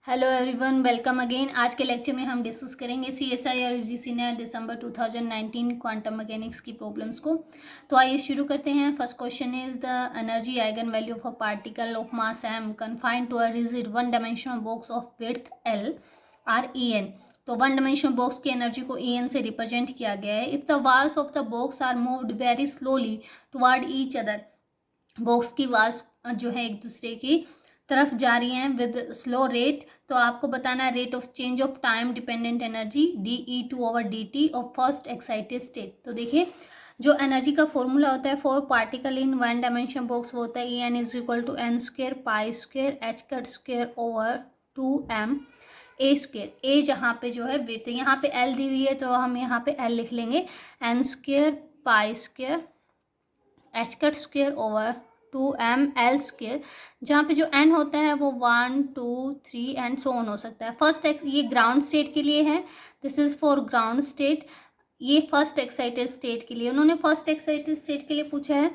Hello everyone, welcome again. आज के lecture में हम डिस्कस करेंगे CSI और UGC ने दिसंबर 2019 क्वांटम मैकेनिक्स की प्रॉब्लम्स को। तो आइए शुरू करते हैं। First question is the energy eigen value of a particle of mass m confined to a rigid one dimensional box of width l are En। तो वन डायमेंशनल बॉक्स की energy को En से रिप्रेजेंट किया गया है। If the walls of the box are moved very slowly toward each other, box की walls जो है एक दूसरे की तरफ जा रही हैं विद स्लो रेट, तो आपको बताना है rate of change of time dependent energy dE2/dt of first excited state. तो देखिए, जो एनर्जी का फॉर्मूला होता है for particle in one dimension box वो होता है En is equal to n square pi square h cut square over 2m a square. A जहाँ पे जो है विड्थ, यहाँ पे l दी हुई है तो हम यहाँ पे l लिख लेंगे, n square pi square h cut square over 2m/l square. जहाँ पे जो n होता है वो 1 2 3 एंड सो ऑन हो सकता है। फर्स्ट ये ग्राउंड स्टेट के लिए है, this is for ground state. ये फर्स्ट एक्साइटेड स्टेट के लिए, उन्होंने फर्स्ट एक्साइटेड स्टेट के लिए पूछा है।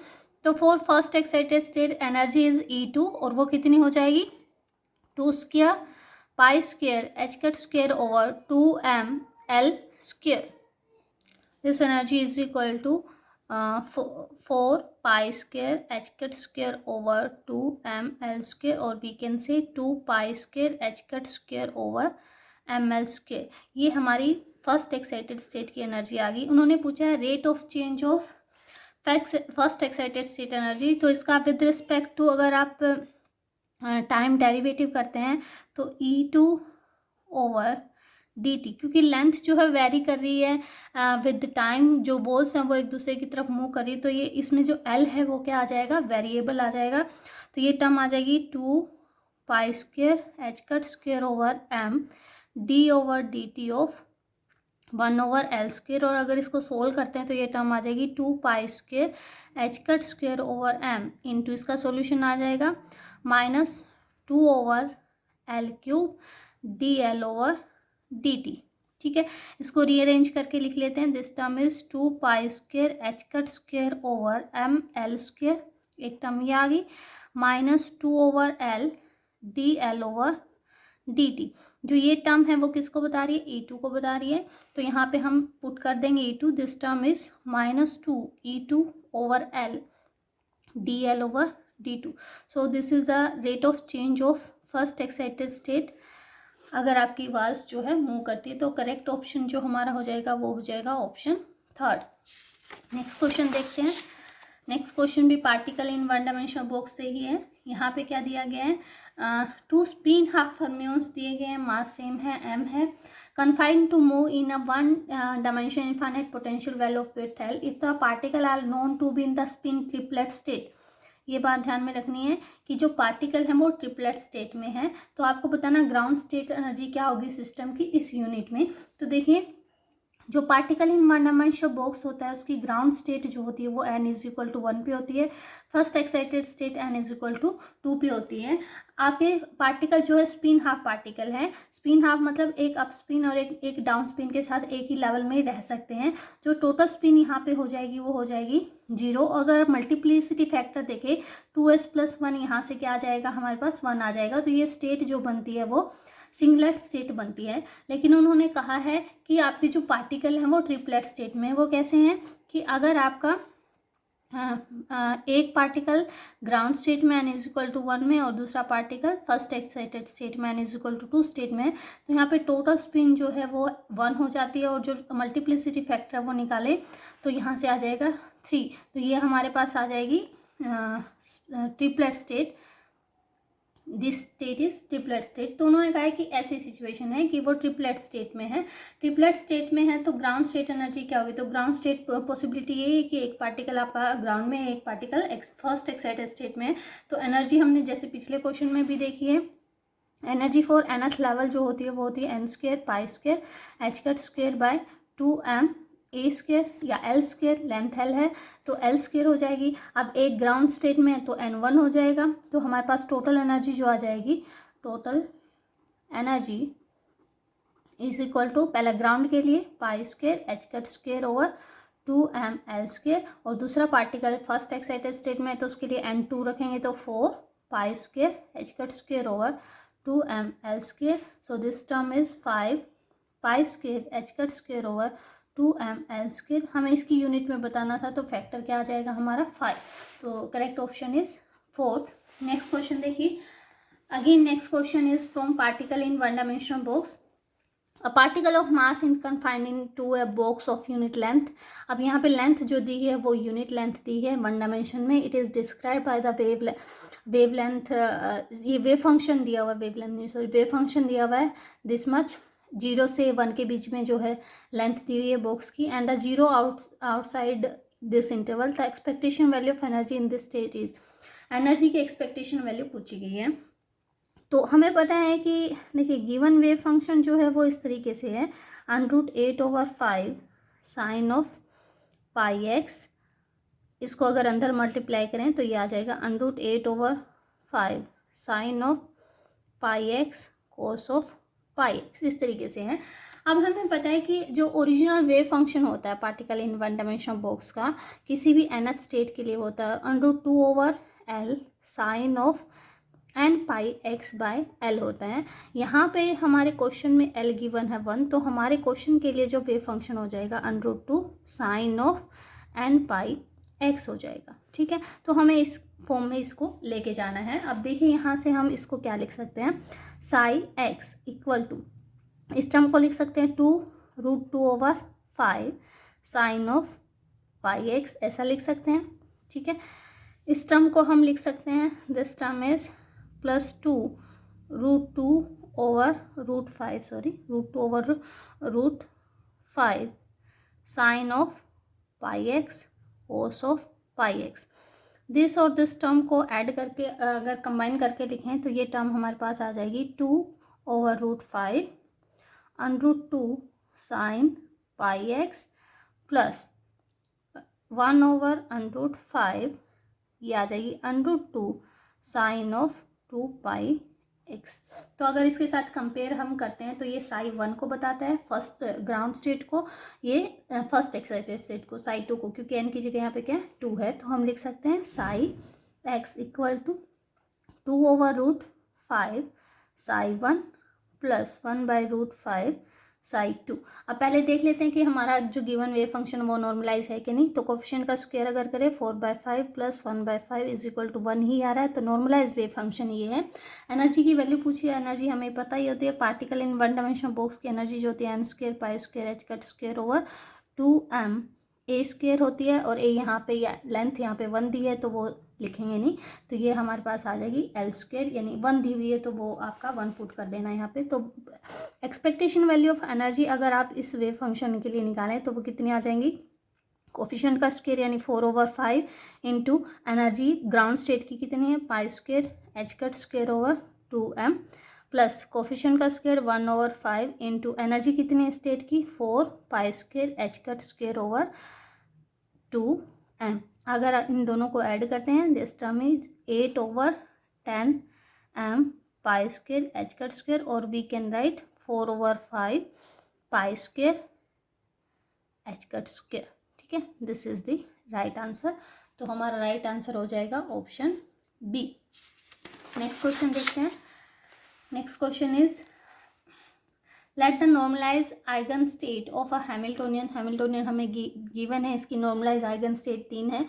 तो for first excited state energy is E2 और वो कितनी हो जाएगी 2 square pi square h cut square over 2m/l square. This energy is equal to 4 pi square h cut square over 2m/l square और we can say 2 pi square h cut square over m/l square. ये हमारी first excited state की एनर्जी आ गई। उन्होंने पूछा है rate of change of first excited state energy. तो इसका विद रिस्पेक्ट टू अगर आप टाइम डेरिवेटिव करते हैं तो E2/dt, क्योंकि लेंथ जो है वेरी कर रही है विद टाइम, जो बॉल्स हैं वो एक दूसरे की तरफ मूव कर रही है, तो ये इसमें जो l है वो क्या आ जाएगा, वेरिएबल आ जाएगा। तो ये टर्म आ जाएगी 2 pi square h cut square over m d/dt of 1/l square. और अगर इसको सोल्व करते हैं तो ये टर्म आ जाएगी 2 pi square h cut square over m into इसका सोल्यूशन आ जाएगा -2/l क्यूब dl/dt। ठीक है, इसको रीअरेंज करके लिख लेते हैं। This term is 2 pi square h cut square over m/l square, एक टर्म ये आ गई, -2/l dl/dt। जो ये टर्म है वो किसको बता रही है, E2 को बता रही है। तो यहाँ पे हम पुट कर देंगे E2, this term is -2 E2/l dl/d2। So this is the rate of change of first excited state अगर आपकी आवाज जो है मूव करती है। तो करेक्ट ऑप्शन जो हमारा हो जाएगा वो हो जाएगा ऑप्शन थर्ड। नेक्स्ट क्वेश्चन देखते हैं। नेक्स्ट क्वेश्चन भी particle in one dimensional box से ही है। यहाँ पे क्या दिया गया है, 2 स्पिन हाफ फर्मियंस दिए गए हैं, मास सेम है, m है, confined to move in a one dimension infinite potential value of width l if the particle are known to be in the spin triplet state. ये बात ध्यान में रखनी है कि जो पार्टिकल है वो ट्रिपलेट स्टेट में है। तो आपको बताना ग्राउंड स्टेट एनर्जी क्या होगी सिस्टम की इस यूनिट में। तो देखिए, जो particle in one dimensional box होता है उसकी ग्राउंड स्टेट जो होती है वो n इज इक्वल टू 1 पे होती है, first excited state n is equal to 2 पे होती है। आपके पार्टिकल जो है स्पिन हाफ पार्टिकल है, स्पिन हाफ मतलब एक अप स्पिन और एक डाउन स्पिन के साथ एक ही लेवल में रह सकते हैं। जो टोटल स्पिन यहाँ पे हो जाएगी वो हो जाएगी 0। अगर मल्टीप्लिसिटी फैक्टर देखें 2s+1, यहाँ से क्या आ जाएगा हमारे पास 1 आ जाएगा। तो ये स्टेट जो बनती है वो सिंगलेट स्टेट बनती है। लेकिन उन्होंने कहा है कि आपके जो पार्टिकल हैं वो ट्रिपलेट स्टेट में, वो कैसे हैं कि अगर आपका एक पार्टिकल ग्राउंड स्टेट में n इज इक्वल टू 1 में और दूसरा पार्टिकल फर्स्ट एक्साइटेड स्टेट में n is equal to 2 state में है, तो यहाँ पे टोटल स्पिन जो है वो 1 हो जाती है और जो मल्टीप्लिसिटी फैक्टर है वो निकाले तो यहाँ से आ जाएगा 3। तो ये हमारे पास आ जाएगी triplet state, this state is triplet state. तो उन्होंने कहा है कि ऐसी सिचुएशन है कि वो ट्रिपलेट स्टेट में है। ट्रिपलेट स्टेट में है तो ग्राउंड स्टेट एनर्जी क्या होगी, तो ग्राउंड स्टेट पॉसिबिलिटी ये है कि एक पार्टिकल आपका ग्राउंड में है, एक पार्टिकल फर्स्ट एक्साइटेड स्टेट में है। तो एनर्जी हमने जैसे पिछले क्वेश्चन में भी देखी है, एनर्जी फॉर nth लेवल जो होती है वो होती है n square pi square h cut square by 2m a square या एल स्क्र, लेंथ l है तो एल स्क्र हो जाएगी। अब एक ग्राउंड स्टेट में है तो n1 हो जाएगा। तो हमारे पास टोटल एनर्जी जो आ जाएगी, total energy is equal to पहला ग्राउंड के लिए pi square h cut square over 2m/l square और दूसरा पार्टिकल फर्स्ट एक्साइटेड स्टेट में है तो उसके लिए n2 रखेंगे तो 4 pi square h cut square over 2ml². So this term is 5 pi square h cut square over 2ml². हमें इसकी यूनिट में बताना था, तो फैक्टर क्या आ जाएगा हमारा 5. तो correct option is 4th. Next question देखिए. Again next question is from particle in one dimensional box. A particle of mass in confined in to a box of unit length. अब यहाँ पे लेंथ जो दी है वो यूनिट लेंथ दी है one dimension में. It is describe by the wave length. ये wave function दिया हुआ है, वेव लेंथ नहीं सॉरी, वेव फंक्शन दिया हुआ है दिस मच. 0 से 1 के बीच में जो है लेंथ दी हुई है बॉक्स की. And the zero outside this interval. The expectation value of energy in this stage is. Energy की एक्सपेक्टेशन वैल्यू पूछी गई है. तो हमें पता है कि देखिए गिवन वेव फंक्शन जो है वो इस तरीके से है, √8/5 साइन ऑफ पाई एक्स. इसको अगर अंदर मल्टीप्लाई करें तो ये आ जाएगा √8/5 sine of pi x cos of pi x. इस तरीके से है. अब हमें पता है कि जो ओरिजिनल वेव फंक्शन होता है particle in one dimensional box का किसी भी nth स्टेट के लिए होता है √2/L sine of n pi x by L होता है. यहाँ पे हमारे क्वेश्चन में एल गिवन है 1, तो हमारे क्वेश्चन के लिए जो वेव फंक्शन हो जाएगा √2 sine of n pi x हो जाएगा. ठीक है, तो हमें इस फॉर्म में इसको लेके जाना है. अब देखिए यहाँ से हम इसको क्या लिख सकते हैं, साई एक्स इक्वल टू, इस टर्म को लिख सकते हैं 2√2/5 साइन ऑफ पाई एक्स, ऐसा लिख सकते हैं. ठीक है, इस टर्म को हम लिख सकते हैं, this term is +2√2/5 sorry √2/5 sine of pi x cos of pi x. This और दिस टर्म को ऐड करके अगर कंबाइन करके लिखें तो ये टर्म हमारे पास आ जाएगी 2/5 √2 साइन पाई एक्स प्लस 1/√5 ये आ जाएगी √2 साइन ऑफ 2 पाई एक्स. तो अगर इसके साथ कंपेयर हम करते हैं तो ये साई 1 को बताता है, फर्स्ट ग्राउंड स्टेट को, ये फर्स्ट एक्साइटेड स्टेट को, साई 2 को, क्योंकि एन की जगह यहाँ पे क्या है 2 है. तो हम लिख सकते हैं psi x equal to 2/√5 psi 1 plus 1/√5 psi 2. अब पहले देख लेते हैं कि हमारा जो गिवन वेव फंक्शन वो नॉर्मलाइज है कि नहीं. तो कोफिशिएंट का स्क्वायर अगर करें 4/5 प्लस 1/5 इज इक्वल टू 1 ही आ रहा है. तो नॉर्मलाइज वेव फंक्शन ये है. एनर्जी की वैल्यू पूछी है, एनर्जी हमें पता ही होती है. Particle in one dimensional box की एनर्जी जो होती है n² पाई² h cut square over 2m a² होती है. और a यहाँ पे लेंथ यहाँ पे 1 दी है तो वो लिखेंगे नहीं, तो ये हमारे पास आ जाएगी L², यानी 1 दी हुई है तो वो आपका 1 पुट कर देना यहाँ पे. तो एक्सपेक्टेशन वैल्यू ऑफ एनर्जी अगर आप इस वेव फंक्शन के लिए निकालें तो वो कितनी आ जाएंगी, कोफिशिएंट का स्क्वायर यानी 4/5 इंटू एनर्जी ग्राउंड स्टेट की कितनी है पाई² h cut square over 2m plus coefficient का स्क्वायर 1/5 इंटू एनर्जी कितनी है स्टेट की 4 पाई² h cut square over 2m. अगर इन दोनों को ऐड करते हैं दिस टर्म इज 8/10m पाई² h कट स्क्वायर, और वी कैन राइट 4/5 पाई² h कट स्क्वायर. ठीक है, this is the right answer. तो हमारा राइट आंसर हो जाएगा ऑप्शन बी. नेक्स्ट क्वेश्चन देखते हैं. Next question is let the normalize eigen state of a Hamiltonian हमें गिवन है. इसकी नॉर्मलाइज आइगन स्टेट 3 है.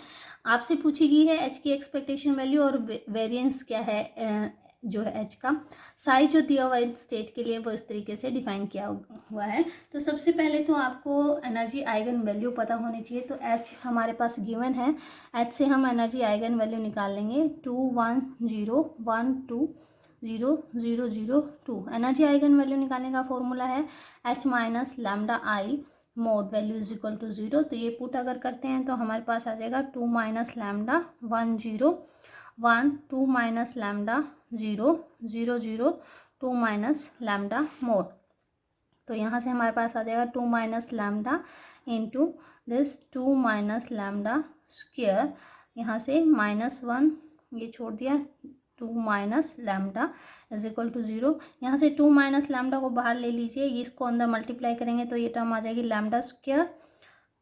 आपसे पूछी गई है एच की एक्सपेक्टेशन वैल्यू और वेरिएंस क्या है जो है एच का. साइज जो दिया हुआ है स्टेट के लिए वो इस तरीके से डिफाइन किया हुआ है. तो सबसे पहले तो आपको एनर्जी आइगन वैल्यू पता होनी चाहिए. तो एच हमारे पास गिवन है, एच से हम एनर्जी आइगन वैल्यू निकाल लेंगे 2 1 0 1 2 0 0 0 2. एनर्जी आइगन वैल्यू निकालने का फॉर्मूला है h minus lambda I mod value is equal to 0. तो ये पुट अगर करते हैं तो हमारे पास आ जाएगा 2 minus lambda 1 0 1 2 minus lambda 0 0 0 2 minus lambda mod. तो यहाँ से हमारे पास आ जाएगा 2 minus lambda into this 2 minus lambda square. यहाँ से -1 ये छोड़ दिया, 2 minus lambda is equal to 0. यहाँ से 2 माइनस लैम्डा को बाहर ले लीजिए, इसको अंदर मल्टीप्लाई करेंगे तो ये टर्म आ जाएगी lambda square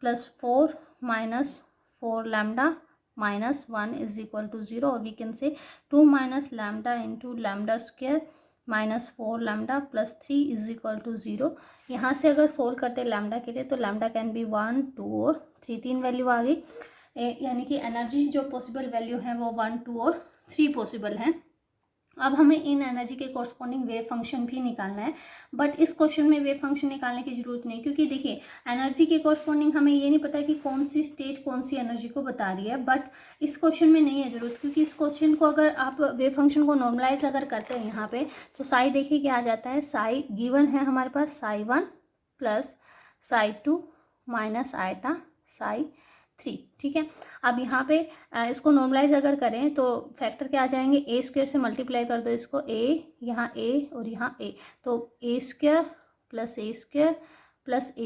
plus 4 minus 4 lambda -1 is equal to 0. और we can say 2 minus lambda into lambda square -4 lambda plus 3 is equal to 0। यहाँ से अगर सोल्व करते हैं लैम्डा के लिए तो लैम्डा कैन बी 1, 2 और 3, 3 वैल्यू आ गई। यानी कि एनर्जी जो पॉसिबल वैल्यू है वो 1, 2 और 3 पॉसिबल हैं। अब हमें इन एनर्जी के कॉरस्पॉन्डिंग वेव फंक्शन भी निकालना है, बट इस क्वेश्चन में वेव फंक्शन निकालने की जरूरत नहीं, क्योंकि देखिए एनर्जी के कॉरस्पॉन्डिंग हमें ये नहीं पता कि कौन सी स्टेट कौन सी एनर्जी को बता रही है, बट इस क्वेश्चन में नहीं है जरूरत, क्योंकि इस क्वेश्चन को अगर आप वेव फंक्शन को नॉर्मलाइज अगर करते हैं यहाँ पे तो साई देखिए क्या आ जाता है, साई गिवन है हमारे पास psi 1 plus psi 2 minus iota psi 3, ठीक है। अब यहाँ पे इसको नॉर्मलाइज अगर करें तो फैक्टर क्या आ जाएंगे, ए स्क्वायर से मल्टीप्लाई कर दो इसको, ए यहाँ ए और यहाँ ए, तो a square plus a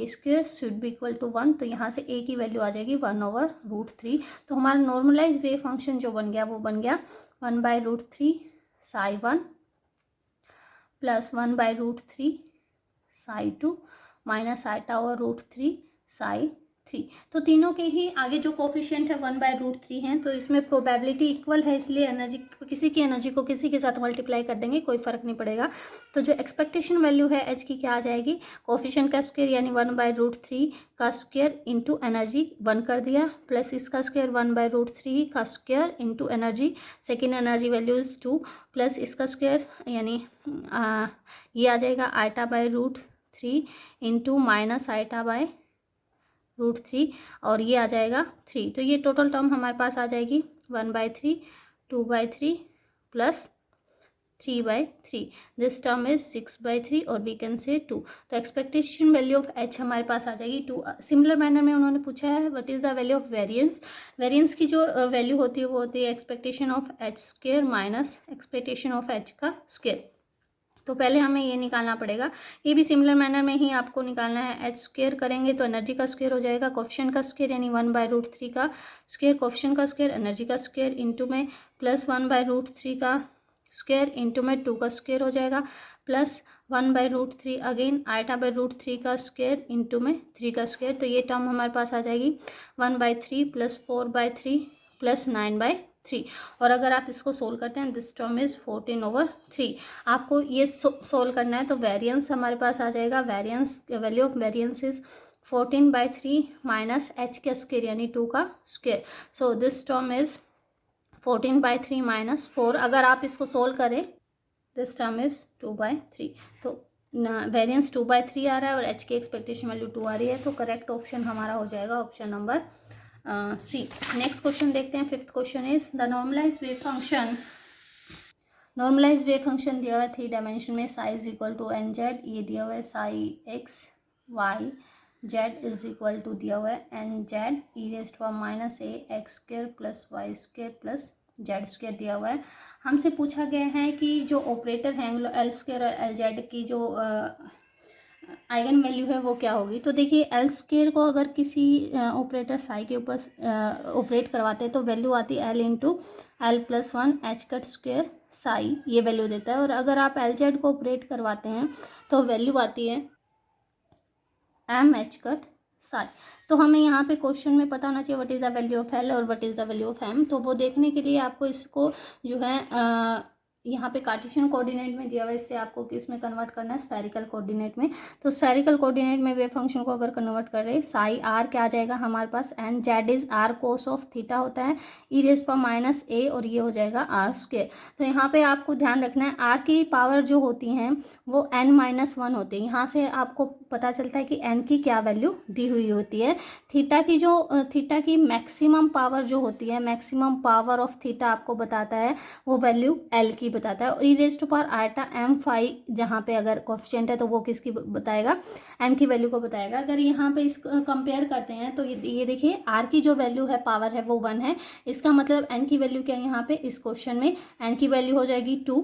square should be equal to 1, तो यहाँ से ए की वैल्यू आ जाएगी 1/√3। तो हमारा नॉर्मलाइज वेव फंक्शन जो बन गया वो बन गया 1/√3 साई 1 प्लस 1/√3 साई 2 माइनस आयटा/√3 साई 3। तो तीनों के ही आगे जो कोफिशिएंट है 1/√3 हैं, तो इसमें प्रोबेबिलिटी इक्वल है, इसलिए एनर्जी किसी की एनर्जी को किसी के साथ मल्टीप्लाई कर देंगे, कोई फर्क नहीं पड़ेगा। तो जो एक्सपेक्टेशन वैल्यू है एच की क्या आ जाएगी, कोफिशिएंट का स्क्वायर यानी 1/√3 का स्क्वायर इंटू एनर्जी 1 कर दिया, प्लस इसका स्क्वायर 1/√3 का square into energy, second energy value is 2, plus इसका स्क्वायर यानी ये आ जाएगा आयटा/√3 इंटू माइनस आयटा/√3 और ये आ जाएगा 3। तो ये टोटल टर्म हमारे पास आ जाएगी 1/3 2/3 प्लस 3/3, दिस टर्म इज 6/3 और वी कैन से 2। तो एक्सपेक्टेशन वैल्यू ऑफ एच हमारे पास आ जाएगी 2। सिमिलर मैनर में उन्होंने पूछा है what is the value of variance. Variance की जो वैल्यू होती है वो होती है expectation of H square minus expectation of H का स्क्वायर। तो पहले हमें ये निकालना पड़ेगा, ये भी सिमिलर मैनर में ही आपको निकालना है। एच स्क्वायर करेंगे तो एनर्जी का स्क्वायर हो जाएगा, कोफिशिएंट का स्क्वायर यानी 1/√3 का स्क्वायर, कोफिशिएंट का स्क्वायर एनर्जी का स्क्वायर इंटू में प्लस 1/√3 का स्क्वायर इंटू में 2 का स्क्वायर हो जाएगा, प्लस 1/√3 अगेन आयटा/√3 का स्क्वायर इंटू में 3 का स्क्वायर। तो ये टर्म हमारे पास आ जाएगी 1/3 प्लस 4/3 प्लस 9/3। और अगर आप इसको सोल्व करते हैं दिस टर्म इज 14/3। आपको ये सोल्व करना है तो वेरिएंस हमारे पास आ जाएगा, variance value of variance is 14/3 minus H का स्क्वायर यानी 2 का square. So this term is 14/3 minus 4। अगर आप इसको सोल्व करें दिस टर्म इज 2/3। तो वेरिएंस 2/3 आ रहा है और एच की एक्सपेक्टेशन वैल्यू 2 आ रही है, तो करेक्ट ऑप्शन हमारा हो जाएगा option number C. Next question देखते हैं, fifth question is the normalize wave function. Normalize wave function दिया हुआ है 3 डायमेंशन में, psi is equal to N z, ये दिया हुआ है psi x y z is equal to दिया हुआ है N z e raised to minus a x square plus y square plus z square दिया हुआ है। हमसे पूछा गया है कि जो ऑपरेटर है एल स्क्वायर और एल जेड की जो आइगन वैल्यू है वो क्या होगी। तो देखिए एल स्क्वायर को अगर किसी ऑपरेटर साई के ऊपर ऑपरेट करवाते हैं तो वैल्यू आती है L into L plus 1 H cut square Sai, ये वैल्यू देता है। और अगर आप एल जेड को ऑपरेट करवाते हैं तो वैल्यू आती है एम एच कट साई। तो हमें यहाँ पे क्वेश्चन में पता होना चाहिए what is the value of L और what is the value of M. तो वो देखने के लिए आपको इसको जो है यहाँ पे कार्टेशियन कोऑर्डिनेट में दिया हुआ है, इससे आपको किस में कन्वर्ट करना है, स्फेरिकल कोऑर्डिनेट में। तो स्फेरिकल कोऑर्डिनेट में वेव फंक्शन को अगर कन्वर्ट कर रहे हैं साई आर क्या आ जाएगा हमारे पास, n z is r cos of theta होता है ई रेज़ पर माइनस ए और ये हो जाएगा आर स्क्वायर। तो यहाँ पे आपको ध्यान रखना है आर की पावर जो होती हैं वो n-1 होती है। यहाँ से आपको पता चलता है कि n की क्या वैल्यू दी हुई होती है। थीटा की मैक्सिमम पावर जो होती है, मैक्सिमम पावर ऑफ थीटा आपको बताता है वो वैल्यू एल की बताता है। E raised to power iota M phi जहाँ पे अगर कोफिशिएंट है तो वो किसकी बताएगा, एम की वैल्यू को बताएगा। अगर यहाँ पे इस कंपेयर करते हैं तो ये देखिए आर की जो वैल्यू है पावर है वो 1 है, इसका मतलब एन की वैल्यू क्या है यहाँ पे इस क्वेश्चन में, एन की वैल्यू हो जाएगी 2।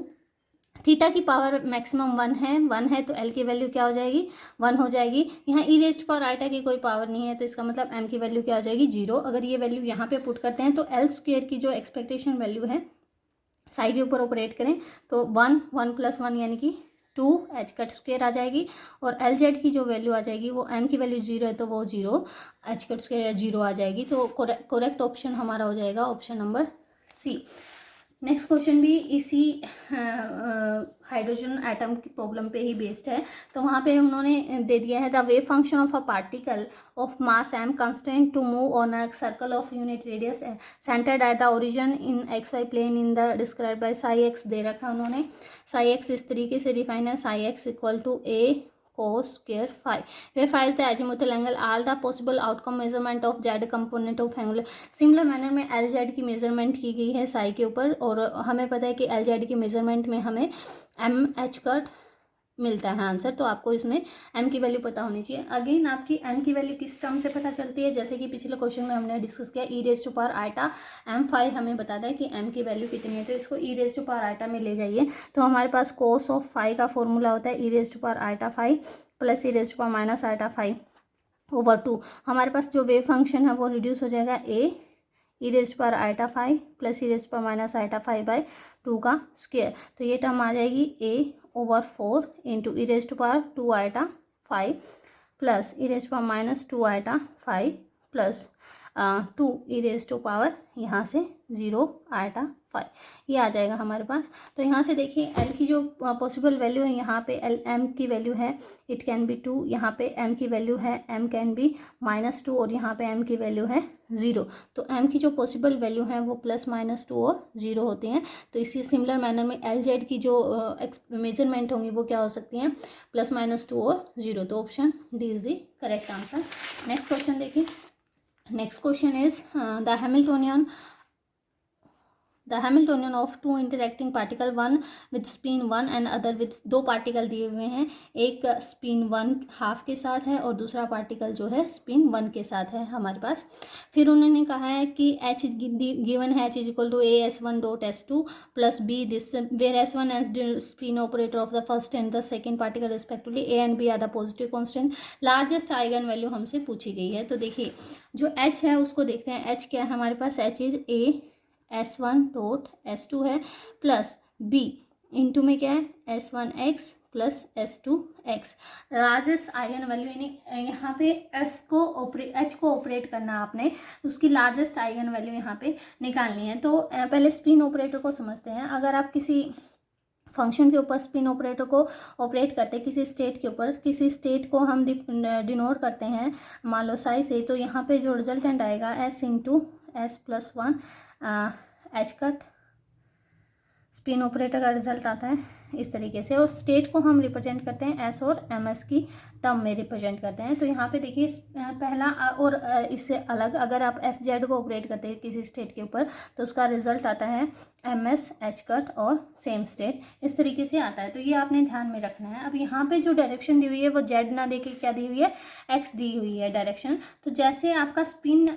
थीटा की पावर मैक्सिमम 1 है तो एल की वैल्यू क्या हो जाएगी 1 हो जाएगी। यहाँ ई रेज़्ड पावर आयटा की कोई पावर नहीं है तो इसका मतलब एम की वैल्यू क्या हो जाएगी 0। अगर ये वैल्यू यहाँ पे पुट करते हैं तो एल स्क्वायर की जो एक्सपेक्टेशन वैल्यू है साई के ऊपर ऑपरेट करें तो 1 प्लस 1 यानी कि 2 एच कट स्क्वायर आ जाएगी। और एल जेड की जो वैल्यू आ जाएगी वो एम की वैल्यू 0 है तो वो 0 एच कट स्क्वायर 0 आ जाएगी। तो करेक्ट ऑप्शन हमारा हो जाएगा option number C. Next question भी इसी हाइड्रोजन एटम की प्रॉब्लम पे ही बेस्ड है। तो वहाँ पे उन्होंने दे दिया है the wave function of a particle of mass m constant to move on a circle of unit radius centred at the origin in X Y plane in the describe by psi X दे रखा है उन्होंने। Sai x इस तरीके से define है, psi x equal to a cos square phi where phi is the azimuthal angle, all the possible outcome measurement of z component of angular similar manner में L Z की मेजरमेंट की गई है साई के ऊपर, और हमें पता है कि एल जेड की मेजरमेंट में हमें एम एच कट मिलता है आंसर। तो आपको इसमें m की वैल्यू पता होनी चाहिए। अगेन आपकी m की वैल्यू किस टर्म से पता चलती है, जैसे कि पिछले क्वेश्चन में हमने डिस्कस किया e raise to power eta m5 हमें बताता है कि m की वैल्यू कितनी है, तो इसको e raise to power eta में ले जाइए। तो हमारे पास कोस ऑफ फाइव का फॉर्मूला होता है e raise to power eta 5 plus e raise to power minus eta 5/2। हमारे पास जो वेव फंक्शन है वो रिड्यूस हो जाएगा a e raise to power eta 5 plus e raise to power minus eta 5/2 का स्क्वायर। तो ये टर्म आ जाएगी a/4 into e raise to power 2 eta 5 plus e raise to power minus 2 eta 5 plus 2 e raise to power यहाँ से 0 iota 5, ये आ जाएगा हमारे पास। तो यहाँ से देखिए एल की जो पॉसिबल वैल्यू है, यहाँ पे एल एम की वैल्यू है इट कैन बी 2, यहाँ पे एम की वैल्यू है एम कैन बी -2 और यहाँ पे एम की वैल्यू है 0। तो एम की जो पॉसिबल वैल्यू है वो +-2 और 0 होती हैं। तो इसी सिमिलर मैनर में एल जेड की जो मेजरमेंट होंगी वो क्या हो सकती हैं, +-2 और 0। तो option D is the correct answer. Next question देखिए। Next question is the Hamiltonian of two interacting particle, one with spin 1 and other with, दो पार्टिकल दिए हुए हैं, एक स्पिन 1 हाफ के साथ है और दूसरा पार्टिकल जो है स्पिन 1 के साथ है हमारे पास। फिर उन्होंने कहा है कि एच गिवन है, H is equal to AS1.S2 plus B this where S1 as spin operator of the first and the second particle respectively, A and B are the positive constant, largest eigenvalue हमसे पूछी गई है। तो देखिए जो H है उसको देखते हैं, एच क्या है हमारे पास, एच इज AS1.S2 है प्लस बी इंटू में क्या है S1x plus S2x, largest eigen value, यानी यहाँ पे एच को ऑपरेट करना आपने, उसकी लार्जेस्ट आइगन वैल्यू यहाँ पे निकालनी है। तो पहले स्पिन ऑपरेटर को समझते हैं। अगर आप किसी फंक्शन के ऊपर स्पिन ऑपरेटर को ऑपरेट करते हैं किसी स्टेट के ऊपर, किसी स्टेट को हम डिनोट करते हैं मान लो साई से, तो यहाँ पे जो रिजल्टेंट आएगा S into S+1 H cut spin operator का रिजल्ट आता है इस तरीके से, और स्टेट को हम रिप्रेजेंट करते हैं एस और एम एस की टर्म में रिप्रेजेंट करते हैं। तो यहाँ पे देखिए पहला, और इससे अलग अगर आप एस जेड को ऑपरेट करते हैं किसी स्टेट के ऊपर तो उसका रिजल्ट आता है एम एस एच कट और सेम स्टेट, इस तरीके से आता है। तो ये आपने ध्यान में रखना है। अब यहाँ पे जो डायरेक्शन दी हुई है वो जेड ना दे के क्या दी हुई है, एक्स दी हुई है डायरेक्शन। तो जैसे आपका स्पिन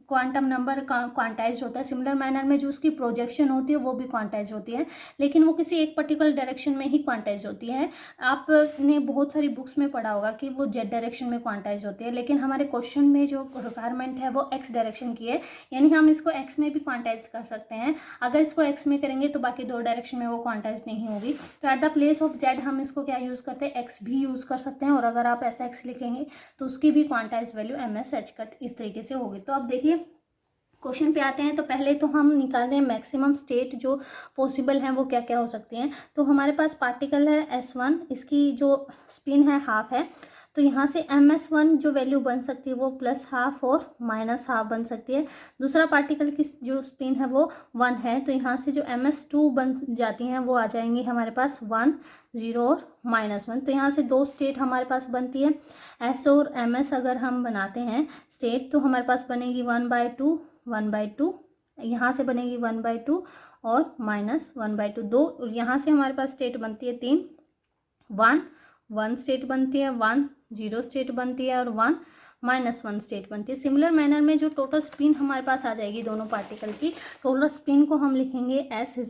क्वांटम नंबर क्वांटाइज होता है, सिमिलर मैनर में जो उसकी प्रोजेक्शन होती है वो भी क्वांटाइज होती है, लेकिन वो किसी एक पर्टिकुलर डायरेक्शन में ही क्वांटाइज होती है। आपने बहुत सारी बुक्स में पढ़ा होगा कि वो जेड डायरेक्शन में क्वांटाइज होती है, लेकिन हमारे क्वेश्चन में जो रिक्वायरमेंट है वो एक्स डायरेक्शन की है, यानी हम इसको एक्स में भी क्वांटाइज कर सकते हैं। अगर इसको एक्स में करेंगे तो बाकी दो डायरेक्शन में वो क्वांटाइज नहीं होगी। तो at the place of Z हम इसको क्या यूज़ करते हैं, एक्स भी यूज़ कर सकते हैं, और अगर आप ऐसा एक्स लिखेंगे तो उसकी भी quantize value m s h cut इस तरीके से होगी। तो अब देखिए क्वेश्चन पे आते हैं। तो पहले तो हम निकालते हैं मैक्सिमम स्टेट जो पॉसिबल हैं वो क्या क्या हो सकती हैं। तो हमारे पास पार्टिकल है S1, इसकी जो स्पिन है हाफ है, तो यहाँ से MS1 जो वैल्यू बन सकती है वो +½ और -½ बन सकती है। दूसरा पार्टिकल की जो स्पिन है वो 1 है, तो यहाँ से जो MS2 बन जाती हैं वो आ जाएंगी हमारे पास 1, 0 और -1। तो यहाँ से दो स्टेट हमारे पास बनती है। S और MS अगर हम बनाते हैं स्टेट तो हमारे पास बनेगी 1/2, 1/2, यहाँ से बनेगी 1/2 और -1/2। दो यहाँ से हमारे पास स्टेट बनती है 3, 1 स्टेट बनती है, 1 0 स्टेट बनती है और 1 -1 स्टेट बनती है। सिमिलर मैनर में जो टोटल स्पिन हमारे पास आ जाएगी दोनों पार्टिकल की, टोटल स्पिन को हम लिखेंगे S =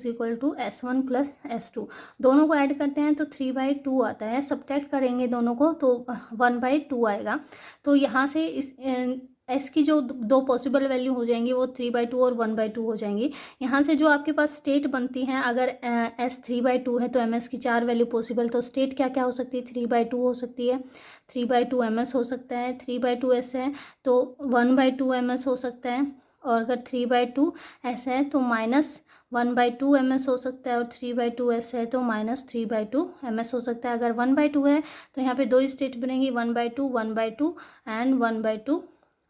S1 + S2। दोनों को ऐड करते हैं तो 3/2 आता है, सब्ट्रैक्ट करेंगे दोनों को तो 1/2 आएगा। तो यहाँ से इस एस की जो दो पॉसिबल वैल्यू हो जाएंगी वो 3/2 और 1/2 हो जाएंगी। यहाँ से जो आपके पास स्टेट बनती हैं, अगर एस 3/2 है तो एम एस की 4 वैल्यू पॉसिबल, तो स्टेट क्या क्या हो सकती है, 3/2 हो सकती है, 3/2 एम एस हो सकता है, 3/2 एस है तो 1/2 एम एस हो सकता है, और अगर 3/2 एस है तो 1/2 ms हो सकता है और 3/2s है तो -3/2 ms हो सकता है। अगर 1/2 है तो यहाँ पे दो स्टेट बनेगी, 1/2, 1/2 एंड 1/2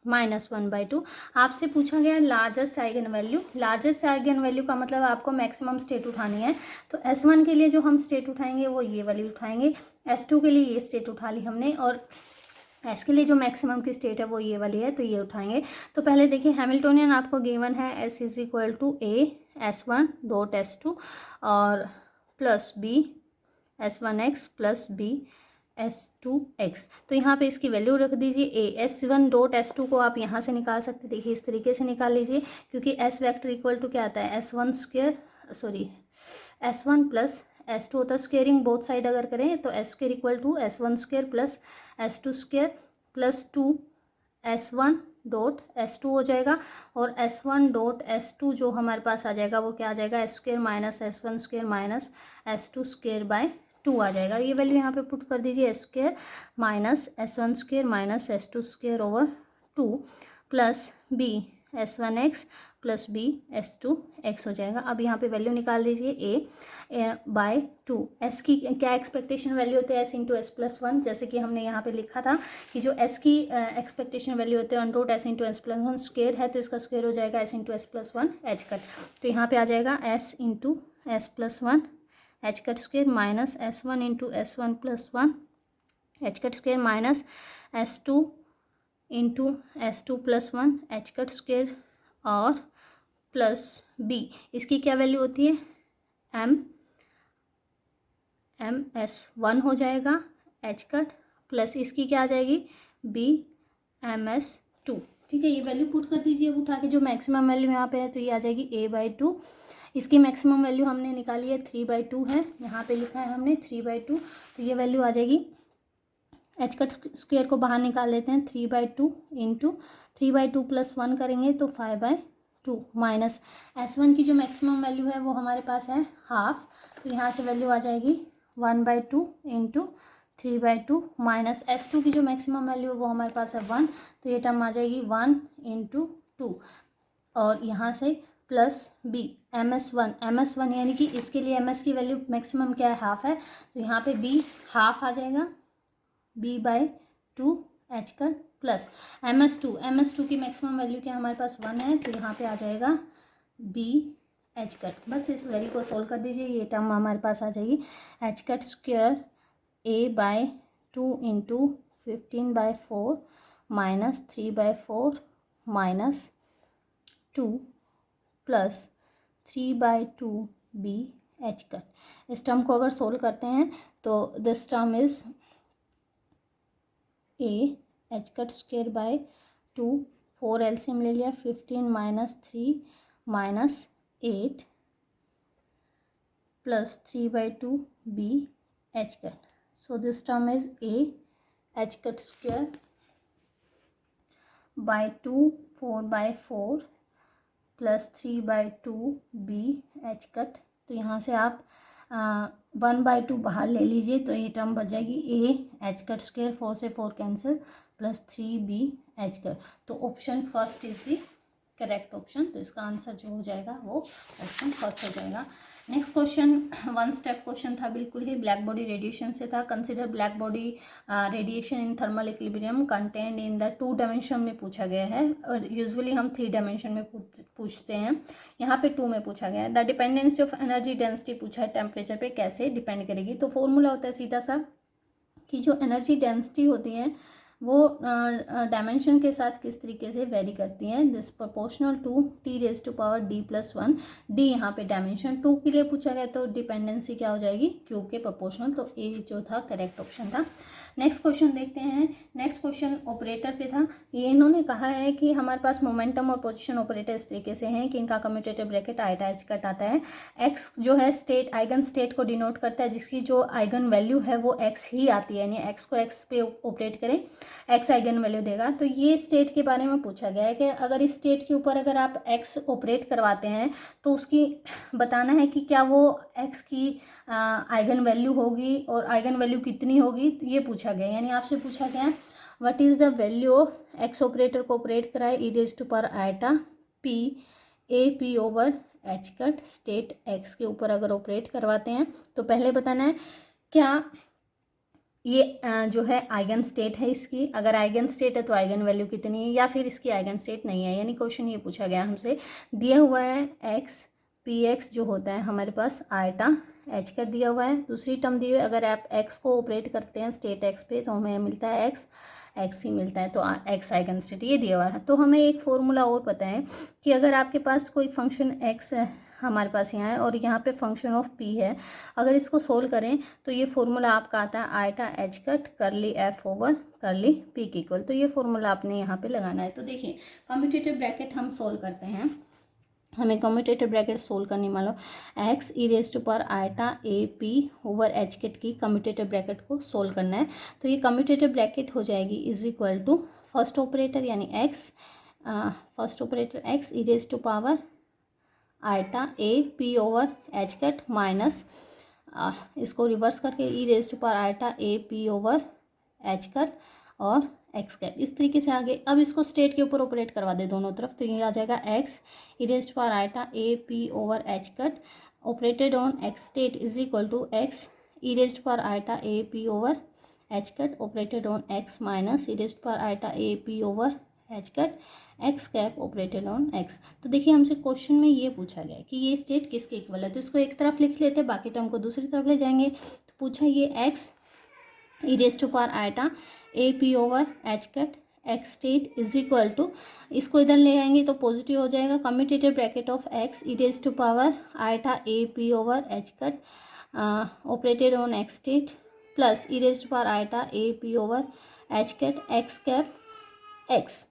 -1/2। आपसे पूछा गया largest eigen value. Largest eigen value का मतलब आपको मैक्सिमम स्टेट उठानी है। तो S1 के लिए जो हम स्टेट उठाएंगे वो ये वाली उठाएंगे, S2 के लिए ये स्टेट उठा ली हमने, और एस के लिए जो मैक्सिमम की स्टेट है वो ये वाली है तो ये उठाएंगे। तो पहले देखिए हैमिल्टोनियन आपको गिवन है S is equal to A S1 dot S2 और plus B S1x plus B S2x। तो यहाँ पे इसकी वैल्यू रख दीजिए A। S1 डॉट S2 को आप यहाँ से निकाल सकते, देखिए इस तरीके से निकाल लीजिए, क्योंकि S वेक्टर इक्वल टू क्या आता है S1 square, sorry S1 plus S2 होता है। स्क्वेयरिंग बोथ साइड अगर करें तो S square equal to S1 square plus S2 square plus 2 S1 dot S2 हो जाएगा, और S1 डॉट S2 जो हमारे पास आ जाएगा वो क्या आ जाएगा, S square minus S1 square minus S2 square by 2 आ जाएगा। ये वैल्यू यहाँ पे पुट कर दीजिए, S square minus S1 square minus S2 square over 2 plus B S1x plus B S2x हो जाएगा। अब यहाँ पे वैल्यू निकाल दीजिए A बाय 2। S की क्या एक्सपेक्टेशन वैल्यू होते हैं, S इंटू एस प्लस 1, जैसे कि हमने यहाँ पे लिखा था कि जो S की एक्सपेक्टेशन वैल्यू होते हैं under S into S plus 1, square है तो इसका स्क्वेयर हो जाएगा S into S plus 1 H cut. तो यहाँ पे आ जाएगा S into S plus 1 H cut square minus S1 into S1 plus 1 H cut square minus S2 into S2 plus 1 H cut square और प्लस B। इसकी क्या value होती है, MS1 हो जाएगा एच कट, प्लस इसकी क्या आ जाएगी BMS2। ठीक है, ये वैल्यू पुट कर दीजिए अब उठा के, जो मैक्सिमम वैल्यू यहाँ पे है तो ये आ जाएगी A/2। इसकी मैक्सिमम वैल्यू हमने निकाली है 3/2 है, यहाँ पे लिखा है हमने 3/2, तो ये वैल्यू आ जाएगी। एच कट स्क्वेयर को बाहर निकाल लेते हैं, 3/2 इंटू 3/2 प्लस 1 करेंगे तो 5/2 माइनस S1 की जो मैक्सिमम वैल्यू है वो हमारे पास है हाफ, तो यहाँ से वैल्यू आ जाएगी 1/2 इंटू 3/2 माइनस S2 की जो मैक्सिमम वैल्यू है वो हमारे पास है 1, तो ये टर्म आ जाएगी 1 इंटू 2 और यहाँ से प्लस B MS1 यानी कि इसके लिए MS की वैल्यू मैक्सिमम क्या है, हाफ है, तो यहाँ पे B हाफ आ जाएगा B/2 H cut plus MS2 की मैक्सिमम वैल्यू क्या हमारे पास 1 है, तो यहाँ पे आ जाएगा B एच कट। बस इस वैल्यू को सोल्व कर दीजिए, ये टर्म हमारे पास आ जाएगी H cut square A/2 into 15/4 minus 3/4 minus 2 plus 3/2 B H cut. इस टर्म को अगर सोल्व करते हैं तो this term is A H cut square by 2, 4 LCM ले लिया, 15 minus 3 minus 8 plus 3/2 B H cut. So this term is A H cut square by 2, 4/4 plus 3/2 B H cut. तो यहाँ से आप 1/2 बाहर ले लीजिए तो ये टर्म बच जाएगी A एच कट स्क्वेयर, 4 से 4 cancel, plus 3B h cut. तो option first is the correct option, तो इसका आंसर जो हो जाएगा वो ऑप्शन फर्स्ट हो जाएगा। नेक्स्ट क्वेश्चन 1 स्टेप क्वेश्चन था, बिल्कुल ही ब्लैक बॉडी रेडिएशन से था। Consider black body radiation in thermal equilibrium content in the 2 dimension में पूछा गया है, और यूजुअली हम 3 डायमेंशन में पूछते हैं, यहाँ पे 2 में पूछा गया है। The dependency of energy density पूछा है, टेम्परेचर पे कैसे डिपेंड करेगी। तो फॉर्मूला होता है सीधा सा कि जो एनर्जी डेंसिटी होती है वो डायमेंशन के साथ किस तरीके से वेरी करती हैं, this proportional to T⁻D+1। D यहाँ पे डायमेंशन 2 के लिए पूछा गया, तो डिपेंडेंसी क्या हो जाएगी Q के प्रोपोर्शनल, तो ए जो था करेक्ट ऑप्शन था। नेक्स्ट क्वेश्चन देखते हैं। नेक्स्ट क्वेश्चन ऑपरेटर पे था। ये इन्होंने कहा है कि हमारे पास मोमेंटम और पोजीशन ऑपरेटर इस तरीके से हैं कि इनका कम्यूटेटिव ब्रैकेट आइटाइज कट आता है। एक्स जो है स्टेट, आइगन स्टेट को डिनोट करता है, जिसकी जो आइगन वैल्यू है वो एक्स ही आती है, यानी एक्स को एक्स पे ऑपरेट करें, एक्स आइगन वैल्यू देगा। तो ये स्टेट के बारे में पूछा गया है कि अगर इस स्टेट के ऊपर अगर आप एक्स ऑपरेट करवाते हैं तो उसकी बताना है कि क्या वो एक्स की आइगन वैल्यू होगी और आइगन वैल्यू कितनी होगी, तो ये पूछा गया। यानी आपसे पूछा गया what is the value of x operator को ऑपरेट कराए e⁻⁴ P A p over h cut state x के ऊपर अगर ऑपरेट करवाते हैं तो पहले बताना है क्या ये जो है आइगन स्टेट है इसकी, अगर आइगन स्टेट है तो आइगन वैल्यू कितनी है, या फिर इसकी आइगन स्टेट नहीं है। यानी क्वेश्चन ये पूछा गया हमसे, दिया हुआ है एक्स पी एक्स जो होता है हमारे पास आयटा एच कर दिया हुआ है, दूसरी टर्म दी हुई है, अगर आप एक्स को ऑपरेट करते हैं स्टेट एक्स पे तो हमें मिलता है एक्स ही मिलता है, तो एक्स आइगन स्टेट ये दिया हुआ है। तो हमें एक फॉर्मूला और पता है कि अगर आपके पास कोई फंक्शन एक्स हमारे पास यहाँ है और यहाँ पे फंक्शन ऑफ पी है, अगर इसको सोल्व करें तो ये फॉर्मूला आपका आता है आयटा एच कट करली एफ ओवर करली पी के इक्वल। तो ये फॉर्मूला आपने यहाँ पे लगाना है। तो देखिए कम्यूटेटिव ब्रैकेट हम सोल्व करते हैं, हमें कम्यूटेटिव ब्रैकेट सोल्व करनी, मान लो X e raise to power eta a p over h cut की कम्यूटेटिव ब्रैकेट को सोल्व करना है। तो ये कम्यूटेटिव ब्रैकेट हो जाएगी is equal to first operator यानी X, first operator X e raise to power eta a p over h cut minus इसको रिवर्स करके e raise to power eta a p over h cut और X cap, इस तरीके से आगे। अब इसको स्टेट के ऊपर ऑपरेट करवा दे दोनों तरफ, तो ये आ जाएगा x e raise to power eta a p over h cut operated on x state is equal to x e raise to power eta a p over h cut operated on x minus e raise to power eta a p over h cut x cap operated on x. तो देखिए हमसे question में ये पूछा गया है कि ये स्टेट किसके इक्वल है, तो इसको एक तरफ लिख लेते हैं, बाकी टर्म को दूसरी तरफ ले जाएंगे। तो पूछा ये x e raise to power eta a p over h cut x state is equal to, इसको इधर ले आएंगे तो पॉजिटिव हो जाएगा, commutative bracket of x e raise to power eta a p over h cut operated on x state plus e raise to power eta a p over h cut x cap x.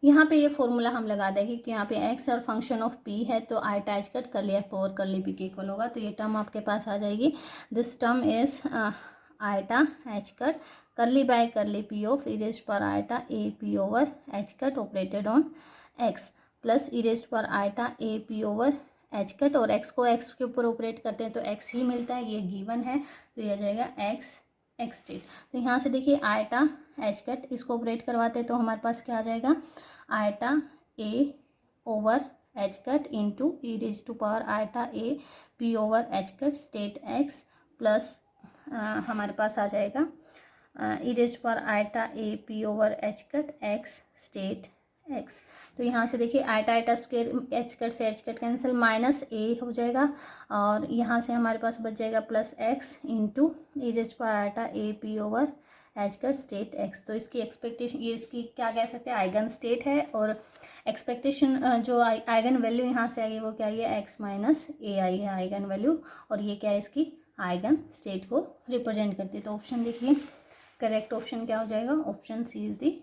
यहाँ पे ये formula हम लगा देंगे कि यहाँ पे x और फंक्शन ऑफ पी है तो आयटा एच कट कर लिया ओवर कर ली पी के इक्वल होगा, तो ये टर्म आपके पास आ जाएगी। This term is iota h cut curly by curly p of e raise पर iota a p over h cut operated on X plus e raise पर iota a p over h cut, और X को X के ऊपर operate करते हैं तो x ही मिलता है, ये गिवन है, तो ये आ जाएगा एक्स एक्स स्टेट। तो यहाँ से देखिए आयटा एच कट इसको ऑपरेट करवाते हैं तो हमारे पास क्या आ जाएगा iota a over h cut into e raise to power eta a p over h cut state X plus हमारे पास आ जाएगा e raise to power eta a p over h cut x state x. तो यहाँ से देखिए iota iota square h cut से h cut cancel minus a हो जाएगा, और यहाँ से हमारे पास बच जाएगा plus x into e raise to power eta a p over h cut state x. तो इसकी एक्सपेक्टेशन ये इसकी क्या कह सकते हैं आइगन स्टेट है, और एक्सपेक्टेशन जो आइगन वैल्यू यहाँ से आई वो क्या है एक्स माइनस ए आई है आइगन वैल्यू, और ये क्या है इसकी आइगन स्टेट को रिप्रेजेंट करती है। तो ऑप्शन देखिए करेक्ट ऑप्शन क्या हो जाएगा, ऑप्शन सी इज दी